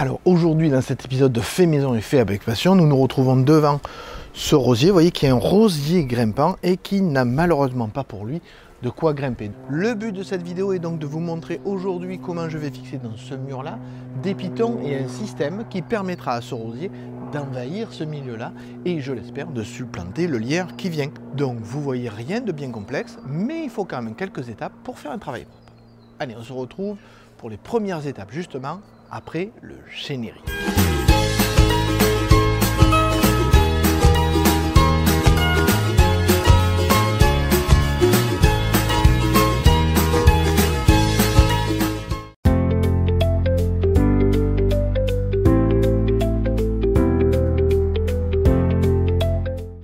Alors aujourd'hui dans cet épisode de Fait Maison et Fait avec Passion, nous nous retrouvons devant ce rosier, vous voyez qui est un rosier grimpant et qui n'a malheureusement pas pour lui de quoi grimper. Le but de cette vidéo est donc de vous montrer aujourd'hui comment je vais fixer dans ce mur là des pitons et un système qui permettra à ce rosier d'envahir ce milieu là et je l'espère de supplanter le lierre qui vient. Donc vous voyez rien de bien complexe, mais il faut quand même quelques étapes pour faire un travail propre. Allez, on se retrouve pour les premières étapes justement après le générique.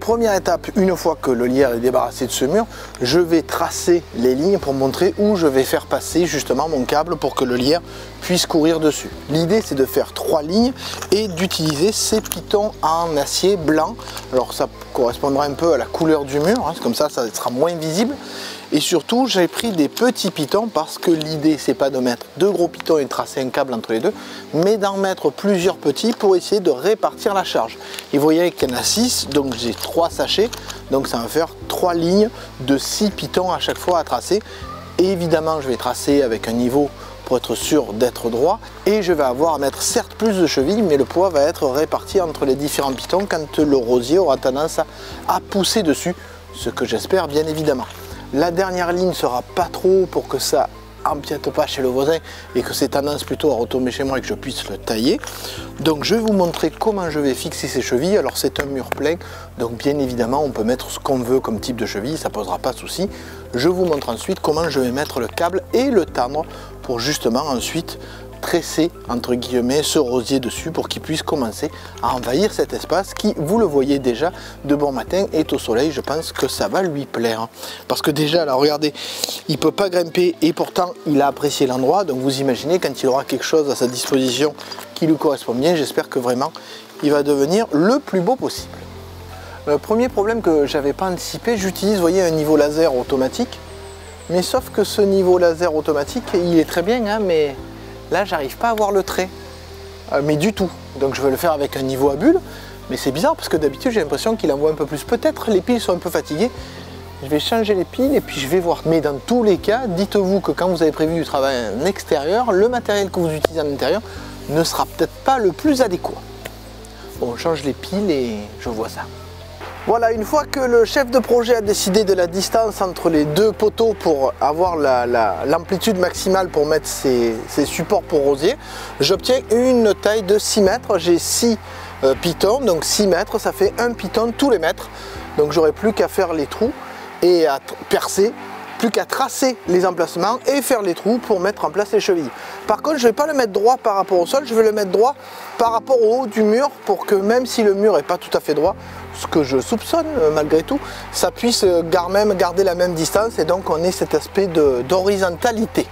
Première étape, une fois que le lierre est débarrassé de ce mur, je vais tracer les lignes pour montrer où je vais faire passer justement mon câble pour que le lierre puisse courir dessus. L'idée c'est de faire 3 lignes et d'utiliser ces pitons en acier blanc. Alors ça correspondra un peu à la couleur du mur, hein, comme ça sera moins visible. Et surtout j'ai pris des petits pitons parce que l'idée c'est pas de mettre 2 gros pitons et de tracer un câble entre les deux, mais d'en mettre plusieurs petits pour essayer de répartir la charge. Et vous voyez qu'il y en a 6, donc j'ai 3 sachets, donc ça va faire 3 lignes de 6 pitons à chaque fois à tracer. Et évidemment je vais tracer avec un niveau pour être sûr d'être droit, et je vais avoir à mettre certes plus de chevilles, mais le poids va être réparti entre les différents pitons quand le rosier aura tendance à pousser dessus, ce que j'espère bien évidemment. La dernière ligne sera pas trop pour que ça empiète pas chez le voisin et que c'est tendance plutôt à retomber chez moi et que je puisse le tailler. Donc je vais vous montrer comment je vais fixer ces chevilles. Alors c'est un mur plein, donc bien évidemment on peut mettre ce qu'on veut comme type de cheville, ça posera pas de souci. Je vous montre ensuite comment je vais mettre le câble et le tendre pour justement ensuite tresser entre guillemets ce rosier dessus pour qu'il puisse commencer à envahir cet espace qui, vous le voyez déjà de bon matin, est au soleil. Je pense que ça va lui plaire parce que déjà là regardez, il peut pas grimper et pourtant il a apprécié l'endroit. Donc vous imaginez quand il aura quelque chose à sa disposition qui lui correspond bien, j'espère que vraiment il va devenir le plus beau possible. Le premier problème que j'avais pas anticipé, j'utilise, vous voyez, un niveau laser automatique, mais sauf que ce niveau laser automatique il est très bien hein, mais là, j'arrive pas à voir le trait, mais du tout. Donc je vais le faire avec un niveau à bulle, mais c'est bizarre parce que d'habitude j'ai l'impression qu'il envoie un peu plus. Peut-être les piles sont un peu fatiguées. Je vais changer les piles et puis je vais voir. Mais dans tous les cas, dites-vous que quand vous avez prévu du travail en extérieur, le matériel que vous utilisez en intérieur ne sera peut-être pas le plus adéquat. Bon, on change les piles et je vois ça. Voilà, une fois que le chef de projet a décidé de la distance entre les 2 poteaux pour avoir l'amplitude maximale pour mettre ces supports pour rosier, j'obtiens une taille de 6 mètres. J'ai 6 pitons, donc 6 mètres, ça fait un piton tous les mètres. Donc j'aurai plus qu'à faire les trous et à percer, plus qu'à tracer les emplacements et faire les trous pour mettre en place les chevilles. Par contre, je ne vais pas le mettre droit par rapport au sol, je vais le mettre droit par rapport au haut du mur pour que même si le mur n'est pas tout à fait droit, ce que je soupçonne malgré tout, ça puisse même garder la même distance et donc on ait cet aspect d'horizontalité.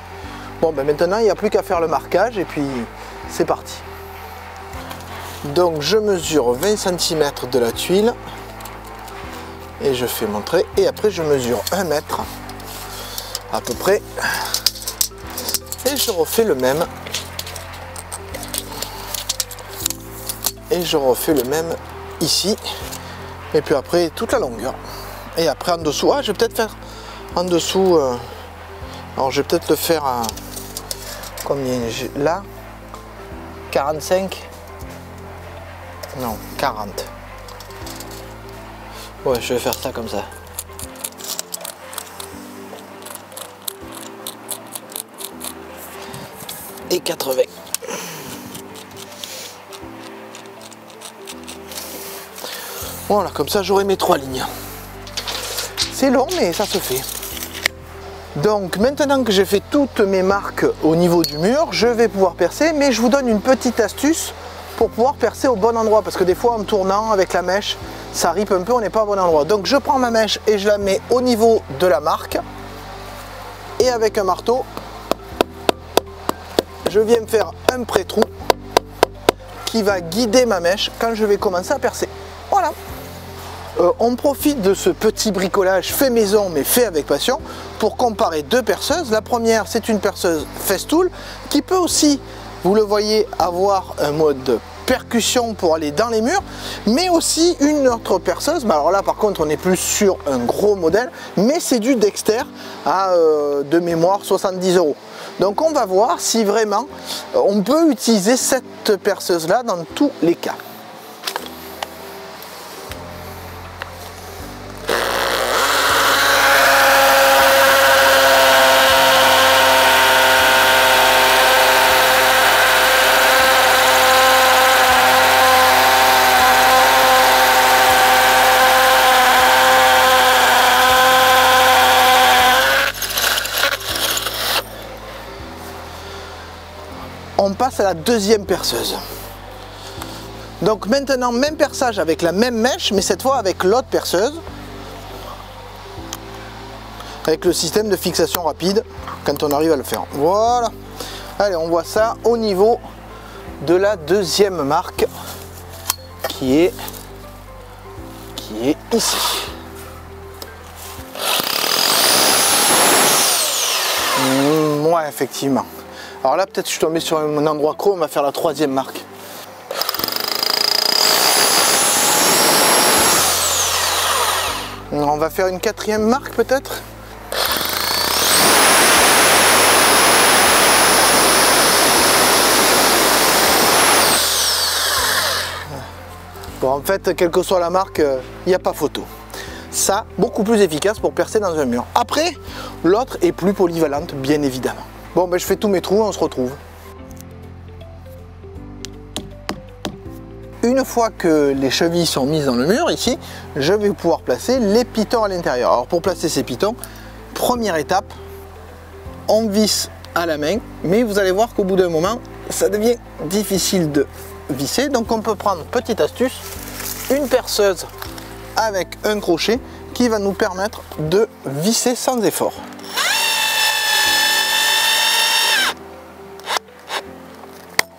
Bon, ben maintenant il n'y a plus qu'à faire le marquage et puis c'est parti. Donc je mesure 20 cm de la tuile et je fais mon trait et après je mesure 1 mètre à peu près et je refais le même et je refais le même ici et puis après toute la longueur et après en dessous, je vais peut-être faire en dessous alors je vais peut-être le faire à combien là 45 non 40 ouais, je vais faire ça comme ça. Et 80. Voilà, comme ça j'aurai mes 3 lignes. C'est long mais ça se fait. Donc maintenant que j'ai fait toutes mes marques au niveau du mur, je vais pouvoir percer, mais je vous donne une petite astuce pour pouvoir percer au bon endroit parce que des fois en tournant avec la mèche, ça ripe un peu, on n'est pas au bon endroit. Donc je prends ma mèche et je la mets au niveau de la marque et avec un marteau, je viens me faire un pré-trou qui va guider ma mèche quand je vais commencer à percer. Voilà. On profite de ce petit bricolage fait maison mais fait avec passion pour comparer deux perceuses. La première, c'est une perceuse Festool qui peut aussi vous le voyez avoir un mode percussion pour aller dans les murs, mais aussi une autre perceuse. Alors là par contre on est plus sur un gros modèle, mais c'est du Dexter à de mémoire 70 €. Donc on va voir si vraiment on peut utiliser cette perceuse là dans tous les cas. On passe à la deuxième perceuse. Donc maintenant, même perçage avec la même mèche, mais cette fois avec l'autre perceuse. Avec le système de fixation rapide, quand on arrive à le faire. Voilà. Allez, on voit ça au niveau de la deuxième marque, qui est ici. Ouais, effectivement. Alors là, peut-être je suis tombé sur un endroit creux, on va faire la troisième marque. On va faire une quatrième marque peut-être. Bon, en fait, quelle que soit la marque, il n'y a pas photo. Ça, beaucoup plus efficace pour percer dans un mur. Après, l'autre est plus polyvalente, bien évidemment. Bon, ben, je fais tous mes trous, on se retrouve. Une fois que les chevilles sont mises dans le mur, ici, je vais pouvoir placer les pitons à l'intérieur. Alors pour placer ces pitons, première étape, on visse à la main, mais vous allez voir qu'au bout d'un moment, ça devient difficile de visser. Donc on peut prendre, petite astuce, une perceuse avec un crochet qui va nous permettre de visser sans effort.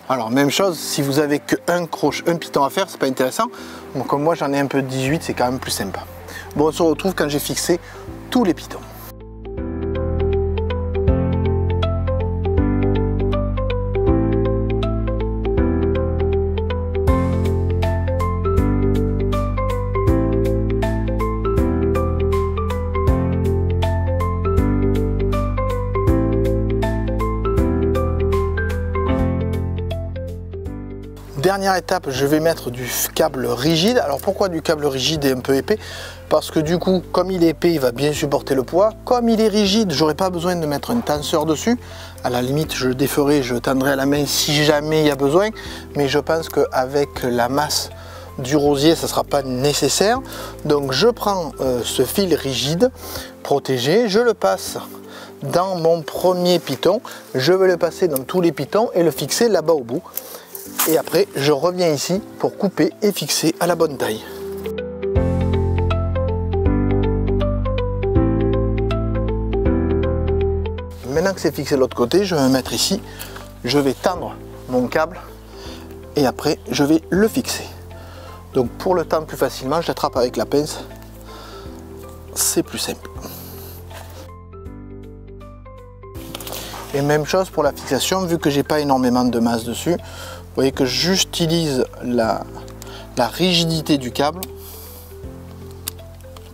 Alors même chose, si vous avez qu'un piton à faire, c'est pas intéressant. Donc, comme moi j'en ai un peu 18, c'est quand même plus sympa. Bon, on se retrouve quand j'ai fixé tous les pitons. Dernière étape, je vais mettre du câble rigide. Alors pourquoi du câble rigide et un peu épais? Parce que du coup, comme il est épais, il va bien supporter le poids. Comme il est rigide, j'aurai pas besoin de mettre un tenseur dessus. À la limite, je le déferai, je tendrai à la main si jamais il y a besoin. Mais je pense qu'avec la masse du rosier, ça ne sera pas nécessaire. Donc je prends ce fil rigide, protégé, je le passe dans mon premier piton. Je vais le passer dans tous les pitons et le fixer là-bas au bout. Et après, je reviens ici pour couper et fixer à la bonne taille. Maintenant que c'est fixé de l'autre côté, je vais me mettre ici. Je vais tendre mon câble et après, je vais le fixer. Donc pour le tendre plus facilement, je l'attrape avec la pince. C'est plus simple. Et même chose pour la fixation, vu que j'ai pas énormément de masse dessus. Vous voyez que j'utilise la rigidité du câble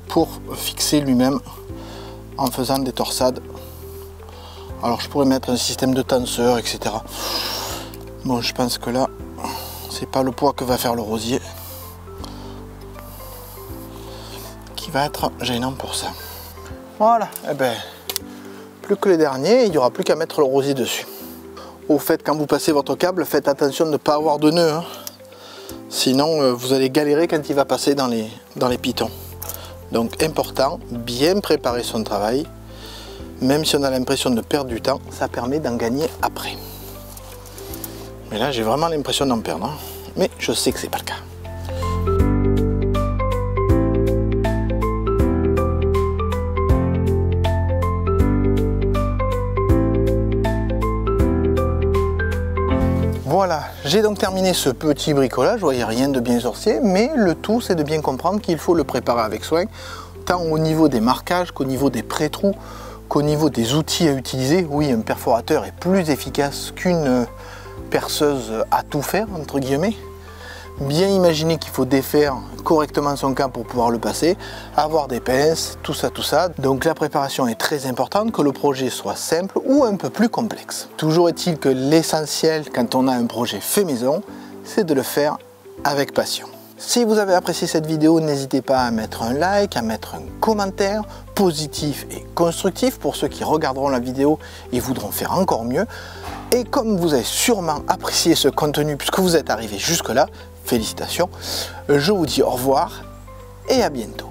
pour fixer lui-même en faisant des torsades. Alors je pourrais mettre un système de tenseur, etc. Bon, je pense que là, c'est pas le poids que va faire le rosier qui va être gênant pour ça. Voilà, et ben, plus que les derniers, il n'y aura plus qu'à mettre le rosier dessus. Au fait, quand vous passez votre câble, faites attention de ne pas avoir de nœud, hein. Sinon vous allez galérer quand il va passer dans les pitons. Donc important, bien préparer son travail. Même si on a l'impression de perdre du temps, ça permet d'en gagner après. Mais là j'ai vraiment l'impression d'en perdre, hein. Mais je sais que c'est pas le cas. Voilà, j'ai donc terminé ce petit bricolage. Vous voyez, rien de bien sorcier, mais le tout c'est de bien comprendre qu'il faut le préparer avec soin, tant au niveau des marquages qu'au niveau des pré-trous, qu'au niveau des outils à utiliser. Oui, un perforateur est plus efficace qu'une perceuse à tout faire, entre guillemets. Bien imaginer qu'il faut défaire correctement son câble pour pouvoir le passer, avoir des pinces, tout ça. Donc la préparation est très importante, que le projet soit simple ou un peu plus complexe. Toujours est-il que l'essentiel quand on a un projet fait maison, c'est de le faire avec passion. Si vous avez apprécié cette vidéo, n'hésitez pas à mettre un like, à mettre un commentaire positif et constructif pour ceux qui regarderont la vidéo et voudront faire encore mieux. Et comme vous avez sûrement apprécié ce contenu puisque vous êtes arrivé jusque là, félicitations, je vous dis au revoir et à bientôt.